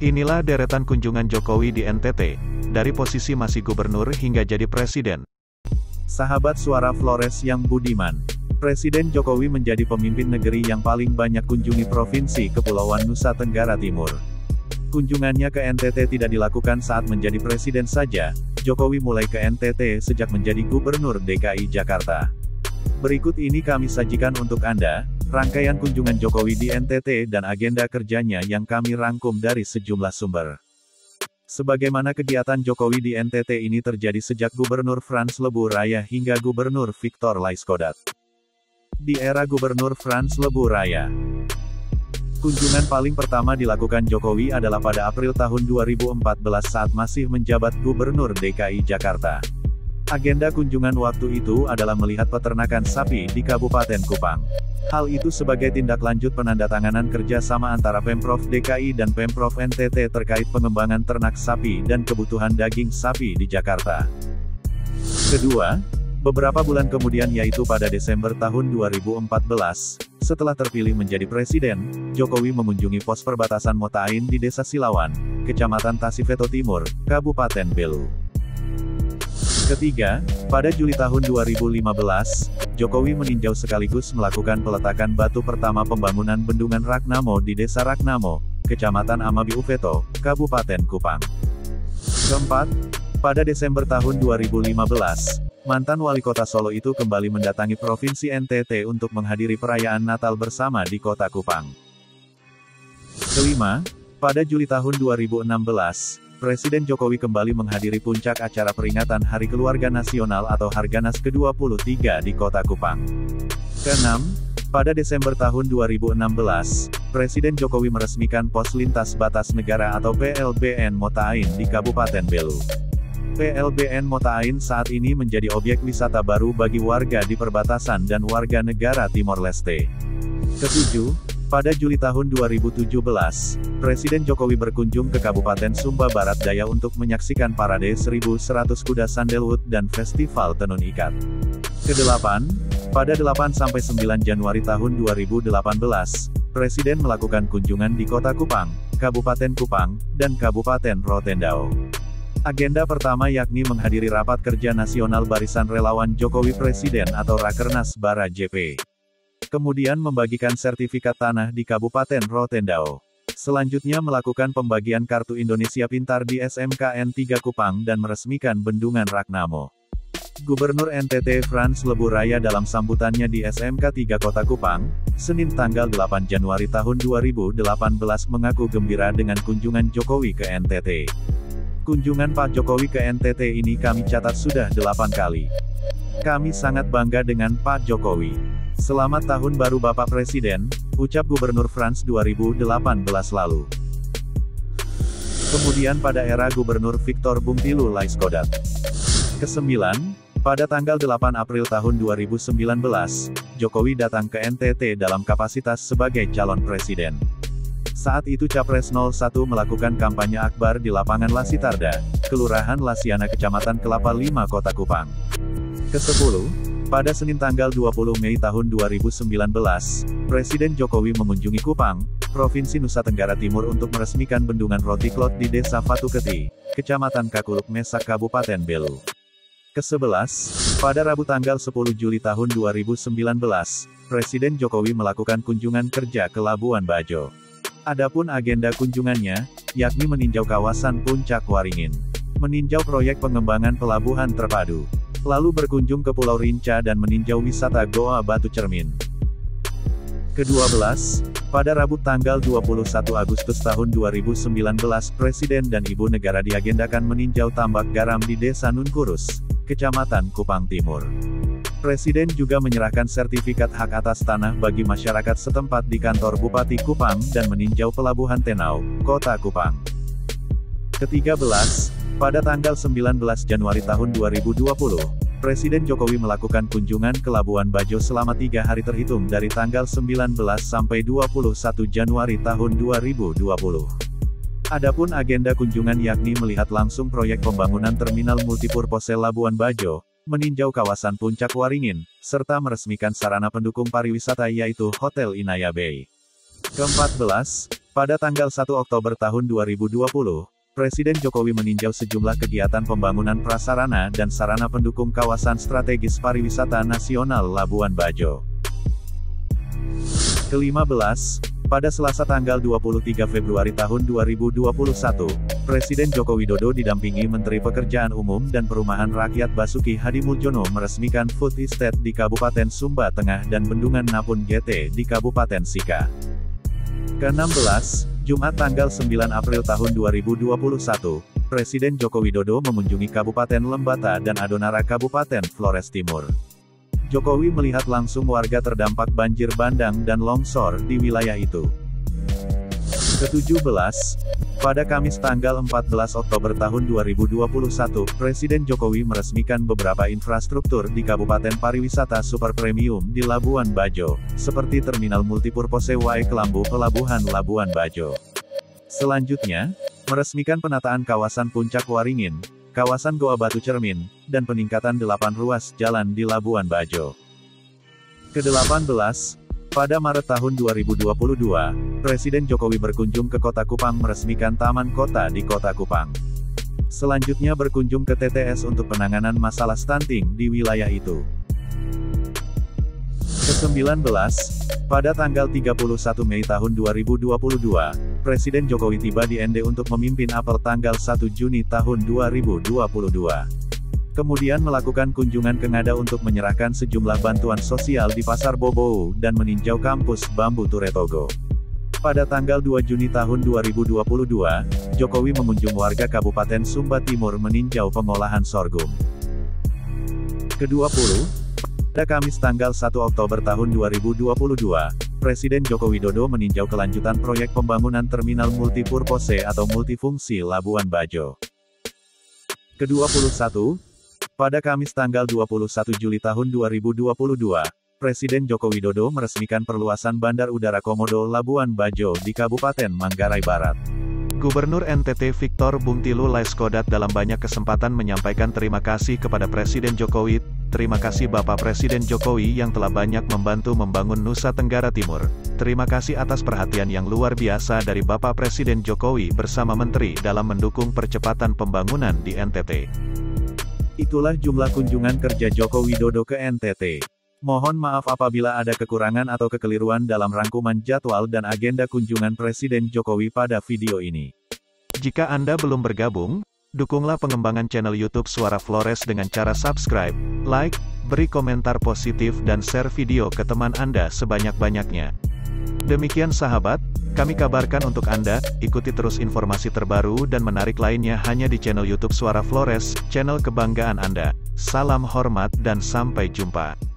Inilah deretan kunjungan Jokowi di NTT, dari posisi masih gubernur hingga jadi presiden. Sahabat suara Flores yang budiman, Presiden Jokowi menjadi pemimpin negeri yang paling banyak kunjungi Provinsi Kepulauan Nusa Tenggara Timur. Kunjungannya ke NTT tidak dilakukan saat menjadi presiden saja, Jokowi mulai ke NTT sejak menjadi gubernur DKI Jakarta. Berikut ini kami sajikan untuk Anda, rangkaian kunjungan Jokowi di NTT dan agenda kerjanya yang kami rangkum dari sejumlah sumber. Sebagaimana kegiatan Jokowi di NTT ini terjadi sejak Gubernur Frans Lebu Raya hingga Gubernur Victor Laiskodat. Di era Gubernur Frans Lebu Raya, kunjungan paling pertama dilakukan Jokowi adalah pada April tahun 2014 saat masih menjabat Gubernur DKI Jakarta. Agenda kunjungan waktu itu adalah melihat peternakan sapi di Kabupaten Kupang. Hal itu sebagai tindak lanjut penandatanganan kerjasama antara Pemprov DKI dan Pemprov NTT terkait pengembangan ternak sapi dan kebutuhan daging sapi di Jakarta. Kedua, beberapa bulan kemudian yaitu pada Desember tahun 2014, setelah terpilih menjadi presiden, Jokowi mengunjungi pos perbatasan Motain di Desa Silawan, Kecamatan Tasifeto Timur, Kabupaten Belu. Ketiga, pada Juli tahun 2015, Jokowi meninjau sekaligus melakukan peletakan batu pertama pembangunan Bendungan Ragnamo di Desa Ragnamo, Kecamatan Amabi Uveto, Kabupaten Kupang. Keempat, pada Desember tahun 2015, mantan wali kota Solo itu kembali mendatangi Provinsi NTT untuk menghadiri perayaan Natal bersama di kota Kupang. Kelima, pada Juli tahun 2016, Presiden Jokowi kembali menghadiri puncak acara peringatan Hari Keluarga Nasional atau Harganas ke-23 di kota Kupang. Keenam, pada Desember tahun 2016, Presiden Jokowi meresmikan Pos Lintas Batas Negara atau PLBN Motain di Kabupaten Belu. PLBN Motain saat ini menjadi objek wisata baru bagi warga di perbatasan dan warga negara Timor Leste. Ketujuh, pada Juli tahun 2017, Presiden Jokowi berkunjung ke Kabupaten Sumba Barat Daya untuk menyaksikan parade 1.100 kuda sandalwood dan festival tenun ikat. Kedelapan, pada 8-9 Januari tahun 2018, Presiden melakukan kunjungan di Kota Kupang, Kabupaten Kupang, dan Kabupaten Rotendao. Agenda pertama yakni menghadiri Rapat Kerja Nasional Barisan Relawan Jokowi Presiden atau Rakernas Bara JP. Kemudian membagikan sertifikat tanah di Kabupaten Rotendao. Selanjutnya melakukan pembagian kartu Indonesia Pintar di SMKN 3 Kupang dan meresmikan Bendungan Ragnamo. Gubernur NTT Frans Lebu Raya dalam sambutannya di SMK 3 Kota Kupang, Senin tanggal 8 Januari tahun 2018 mengaku gembira dengan kunjungan Jokowi ke NTT. Kunjungan Pak Jokowi ke NTT ini kami catat sudah 8 kali. Kami sangat bangga dengan Pak Jokowi. Selamat Tahun Baru Bapak Presiden, ucap Gubernur Frans 2018 lalu. Kemudian pada era Gubernur Victor Bungtilu Laiskodat. Kesembilan, pada tanggal 8 April tahun 2019, Jokowi datang ke NTT dalam kapasitas sebagai calon presiden. Saat itu Capres 01 melakukan kampanye akbar di lapangan Lasitarda, Kelurahan Lasiana Kecamatan Kelapa 5 Kota Kupang. Ke-10, pada Senin tanggal 20 Mei tahun 2019, Presiden Jokowi mengunjungi Kupang, Provinsi Nusa Tenggara Timur untuk meresmikan Bendungan Rotiklot di Desa Fatuketi, Kecamatan Kakuluk Mesak Kabupaten Belu. Ke-11, pada Rabu tanggal 10 Juli tahun 2019, Presiden Jokowi melakukan kunjungan kerja ke Labuan Bajo. Adapun agenda kunjungannya, yakni meninjau kawasan Puncak Waringin, meninjau proyek pengembangan pelabuhan terpadu, lalu berkunjung ke Pulau Rinca dan meninjau wisata Goa Batu Cermin. Ke-12, pada Rabu tanggal 21 Agustus tahun 2019 Presiden dan Ibu Negara diagendakan meninjau tambak garam di Desa Nunkurus, Kecamatan Kupang Timur. Presiden juga menyerahkan sertifikat hak atas tanah bagi masyarakat setempat di kantor Bupati Kupang dan meninjau Pelabuhan Tenau, Kota Kupang. Ke-13, pada tanggal 19 Januari tahun 2020, Presiden Jokowi melakukan kunjungan ke Labuan Bajo selama 3 hari terhitung dari tanggal 19 sampai 21 Januari tahun 2020. Adapun agenda kunjungan yakni melihat langsung proyek pembangunan Terminal Multipurpose Labuan Bajo, meninjau kawasan Puncak Waringin, serta meresmikan sarana pendukung pariwisata yaitu Hotel Inaya Bay. Ke-14, pada tanggal 1 Oktober tahun 2020, Presiden Jokowi meninjau sejumlah kegiatan pembangunan prasarana dan sarana pendukung kawasan strategis pariwisata nasional Labuan Bajo. Ke-15, pada Selasa tanggal 23 Februari tahun 2021, Presiden Joko Widodo didampingi Menteri Pekerjaan Umum dan Perumahan Rakyat Basuki Hadimuljono meresmikan Food Estate di Kabupaten Sumba Tengah dan Bendungan Napun GT di Kabupaten Sika. Ke-16, Jumat tanggal 9 April tahun 2021, Presiden Joko Widodo mengunjungi Kabupaten Lembata dan Adonara Kabupaten Flores Timur. Jokowi melihat langsung warga terdampak banjir bandang dan longsor di wilayah itu. Ke-17, pada Kamis tanggal 14 Oktober tahun 2021, Presiden Jokowi meresmikan beberapa infrastruktur di Kabupaten Pariwisata Super Premium di Labuan Bajo, seperti Terminal Multipurpose Wae Kelambu Pelabuhan Labuan Bajo. Selanjutnya, meresmikan penataan kawasan Puncak Waringin, kawasan Goa Batu Cermin, dan peningkatan 8 ruas jalan di Labuan Bajo. Ke-18, pada Maret tahun 2022, Presiden Jokowi berkunjung ke Kota Kupang meresmikan Taman Kota di Kota Kupang. Selanjutnya berkunjung ke TTS untuk penanganan masalah stunting di wilayah itu. Ke-19, pada tanggal 31 Mei tahun 2022, Presiden Jokowi tiba di ND untuk memimpin apel tanggal 1 Juni tahun 2022. Kemudian melakukan kunjungan ke Ngada untuk menyerahkan sejumlah bantuan sosial di Pasar Bobou dan meninjau kampus Bambu Turetogo. Pada tanggal 2 Juni tahun 2022, Jokowi mengunjungi warga Kabupaten Sumba Timur meninjau pengolahan sorghum. Ke-20, pada Kamis tanggal 1 Oktober tahun 2022, Presiden Joko Widodo meninjau kelanjutan proyek pembangunan Terminal Multipurpose atau Multifungsi Labuan Bajo. Ke-21, pada Kamis tanggal 21 Juli tahun 2022, Presiden Joko Widodo meresmikan perluasan Bandar Udara Komodo Labuan Bajo di Kabupaten Manggarai Barat. Gubernur NTT Victor Bungtilu Laiskodat dalam banyak kesempatan menyampaikan terima kasih kepada Presiden Jokowi. Terima kasih Bapak Presiden Jokowi yang telah banyak membantu membangun Nusa Tenggara Timur. Terima kasih atas perhatian yang luar biasa dari Bapak Presiden Jokowi bersama Menteri dalam mendukung percepatan pembangunan di NTT. Itulah jumlah kunjungan kerja Joko Widodo ke NTT. Mohon maaf apabila ada kekurangan atau kekeliruan dalam rangkuman jadwal dan agenda kunjungan Presiden Jokowi pada video ini. Jika Anda belum bergabung, dukunglah pengembangan channel YouTube Suara Flores dengan cara subscribe, like, beri komentar positif dan share video ke teman Anda sebanyak-banyaknya. Demikian sahabat, kami kabarkan untuk Anda, ikuti terus informasi terbaru dan menarik lainnya hanya di channel YouTube Suara Flores, channel kebanggaan Anda. Salam hormat dan sampai jumpa.